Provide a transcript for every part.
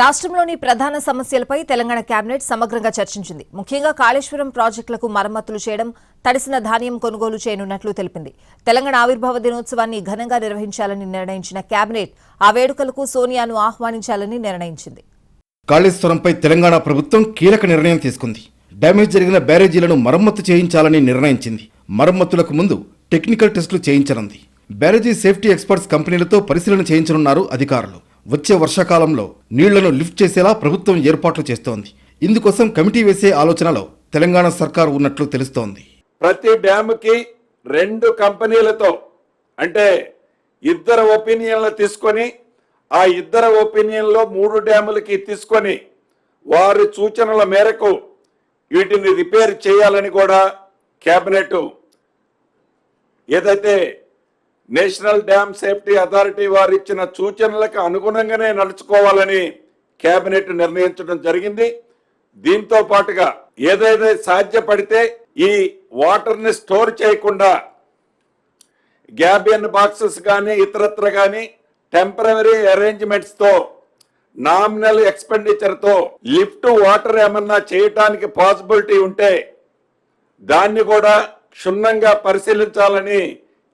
రాష్ట్రంలోని ప్రధాన సమస్యలపై తెలంగాణ కేబినెట్ సమగ్రంగా చర్చించింది. ముఖ్యంగా కాళేశ్వరం ప్రాజెక్టులకు మరమ్మతులు చేయడం, తడిసిన ధాన్యం కొనుగోలు చేయనున్నట్లు తెలిపింది. తెలంగాణ ఆవిర్భావ దినోత్సవాన్ని ఘనంగా నిర్వహించాలని నిర్ణయించిన కేబినెట్ ఆ వేడుకలకు సోనియాను ఆహ్వానించాలని నిర్ణయించింది. కాళేశ్వరంపై తెలంగాణ ప్రభుత్వం కీలక నిర్ణయం తీసుకుంది. డ్యామేజ్ జరిగిన బ్యారేజీలను మరమ్మతు చేయించాలని నిర్ణయించింది. మరమ్మతులకు ముందు టెక్నికల్ టెస్టులు చేయించనుంది. బ్యారేజీ సేఫ్టీ ఎక్స్పర్ట్స్ కంపెనీలతో పరిశీలన చేయించనున్నారు అధికారులు. వచ్చే వర్షాకాలంలో నీళ్లను లిఫ్ట్ చేసేలా ప్రభుత్వం ఏర్పాట్లు చేస్తోంది. ఇందుకోసం కమిటీ వేసే ఆలోచనలో తెలంగాణ సర్కారు ఉన్నట్లు తెలుస్తోంది. ప్రతి డ్యాముకి 2 కంపెనీలతో అంటే ఇద్దరు ఒపీనియన్లు తీసుకొని ఆ ఇద్దరు ఒపీనియన్లో 3 డ్యాములకి తీసుకొని వారి సూచనల మేరకు వీటిని రిపేర్ చేయాలని కూడా కేబినెట్ ఏదైతే నేషనల్ డ్యామ్ సేఫ్టీ అథారిటీ వారు ఇచ్చిన సూచనలకు అనుగుణంగానే నడుచుకోవాలని కేబినెట్ నిర్ణయించడం జరిగింది. దీంతో పాటుగా ఏదైతే సాధ్యపడితే ఈ వాటర్ని స్టోర్ చేయకుండా గ్యాబియన్ బాక్సెస్ కానీ ఇతరత్ర కానీ టెంపరరీ అరేంజ్మెంట్స్తో నామినల్ ఎక్స్పెండిచర్తో లిఫ్ట్ వాటర్ ఏమన్నా చేయటానికి పాసిబిలిటీ ఉంటే దాన్ని కూడా క్షుణ్ణంగా పరిశీలించాలని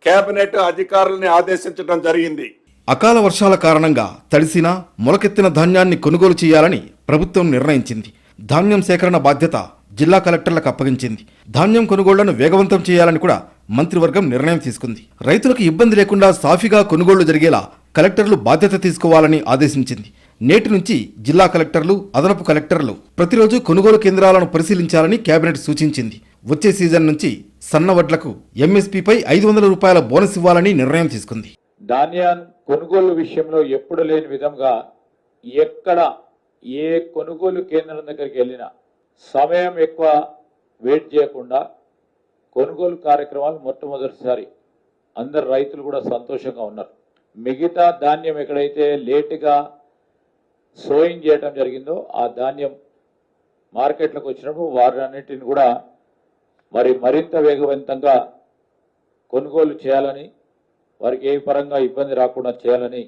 కేబినెట్ అధికారులని ఆదేశించడం జరిగింది. అకాల వర్షాల కారణంగా తడిసిన మొలకెత్తిన ధాన్యాన్ని కొనుగోలు చేయాలని ప్రభుత్వం నిర్ణయించింది. ధాన్యం సేకరణ బాధ్యత జిల్లా కలెక్టర్లకు అప్పగించింది. ధాన్యం కొనుగోళ్లను వేగవంతం చేయాలని కూడా మంత్రివర్గం నిర్ణయం తీసుకుంది. రైతులకు ఇబ్బంది లేకుండా సాఫీగా కొనుగోళ్లు జరిగేలా కలెక్టర్లు బాధ్యత తీసుకోవాలని ఆదేశించింది. నేటి నుంచి జిల్లా కలెక్టర్లు, అదనపు కలెక్టర్లు ప్రతిరోజు కొనుగోలు కేంద్రాలను పరిశీలించాలని కేబినెట్ సూచించింది. వచ్చే సీజన్ నుంచి సన్న వడ్లకు ఎంఎస్పీపై 500 రూపాయల బోనస్ ఇవ్వాలని నిర్ణయం తీసుకుంది. ధాన్యం కొనుగోలు విషయంలో ఎప్పుడు లేని విధంగా ఎక్కడ ఏ కొనుగోలు కేంద్రం దగ్గరికి వెళ్ళినా సమయం ఎక్కువ వెయిట్ చేయకుండా కొనుగోలు కార్యక్రమాలు మొట్టమొదటిసారి అందరు రైతులు కూడా సంతోషంగా ఉన్నారు. మిగతా ధాన్యం ఎక్కడైతే లేటుగా సోయింగ్ చేయటం జరిగిందో ఆ ధాన్యం మార్కెట్లకు వచ్చినప్పుడు వారన్నిటిని కూడా మరింత వేగవంతంగా కొనుగోలు చేయాలని, వారికి ఏ పరంగా ఇబ్బంది రాకుండా చేయాలని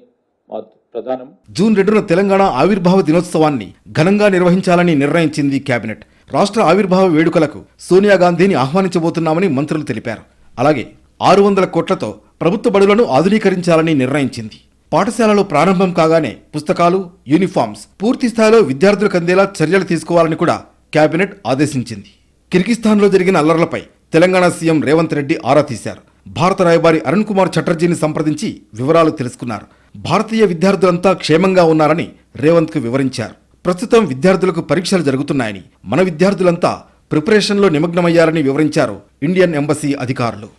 మా ప్రధానం. జూన్ 2న తెలంగాణ ఆవిర్భావ దినోత్సవాన్ని ఘనంగా నిర్వహించాలని నిర్ణయించింది కేబినెట్. రాష్ట్ర ఆవిర్భావ వేడుకలకు సోనియా గాంధీని ఆహ్వానించబోతున్నామని మంత్రులు తెలిపారు. అలాగే 600 కోట్లతో ప్రభుత్వ బడులను ఆధునీకరించాలని నిర్ణయించింది. పాఠశాలలు ప్రారంభం కాగానే పుస్తకాలు, యూనిఫామ్స్ పూర్తి స్థాయిలో విద్యార్థులకు అందేలా చర్యలు తీసుకోవాలని కూడా కేబినెట్ ఆదేశించింది. కిర్గిస్థాన్లో జరిగిన అల్లర్లపై తెలంగాణ సీఎం రేవంత్ రెడ్డి ఆరా తీశారు. భారత రాయబారి అరుణ్ కుమార్ చటర్జీని సంప్రదించి వివరాలు తెలుసుకున్నారు. భారతీయ విద్యార్థులంతా క్షేమంగా ఉన్నారని రేవంత్కు వివరించారు. ప్రస్తుతం విద్యార్థులకు పరీక్షలు జరుగుతున్నాయని, మన విద్యార్థులంతా ప్రిపరేషన్లో నిమగ్నమయ్యారని వివరించారు ఇండియన్ ఎంబసీ అధికారులు.